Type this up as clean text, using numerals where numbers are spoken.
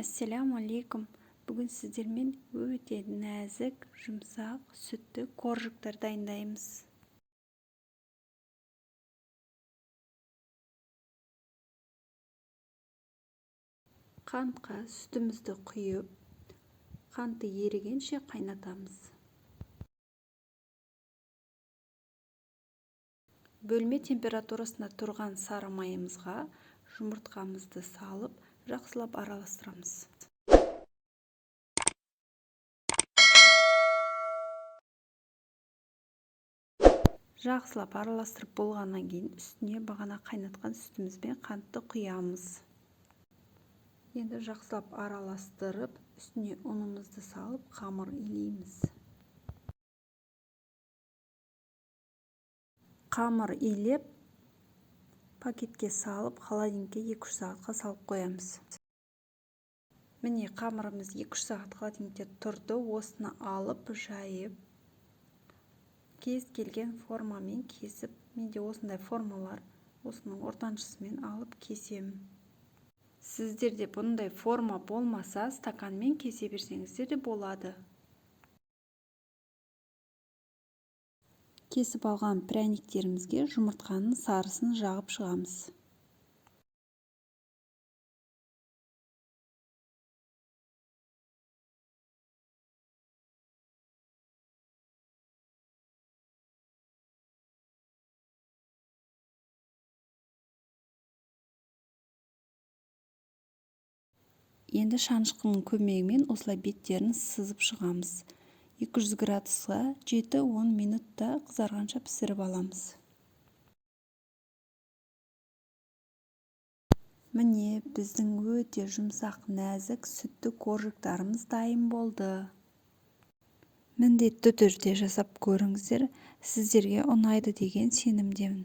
Ассаламу алейкум. Бүгін сіздермен өте нәзік, жұмсақ, сүтті коржықтар дайындаймыз. Қантқа сүтімізді құйып, қанты ерігенше қайнатамыз. Бөлме температурасында тұрған сары майымызға жұмыртқамызды салып, жақсылап араластырамыз. Жақсылап араластырып болғаннан кейін үстіне бағана қайнатқан сүтіміз бен қантты құямыз. Енді жақсылап араластырып, үстіне ұнымызды салып, қамыр илейміз. Қамыр илеп, пакетке салып, холодильникке 2-3 сағатқа салып қоямыз. Міне қамырымыз 2-3 сағат холодильникте тұрды. Осыны алып, жайып, кез келген формамен кесіп, менде осындай формалар, осының ортаншысымен алып кесем. Сіздерде бұндай форма болмаса, стаканмен кесе берсеңіздер де болады. Кесіп алған пряниктерімізге жұмыртқаның сарысын жағып шығамыз. Енді шанышқының көмегімен осылай беттерін сызып шығамыз. 200 градусқа 7-10 минутта қызарғанша пісіріп аламыз. Міне біздің өте жұмсақ, нәзік, сүтті коржықтарымыз дайын болды. Міндетті түрде жасап көріңіздер, сіздерге ұнайды деген сенімдемін.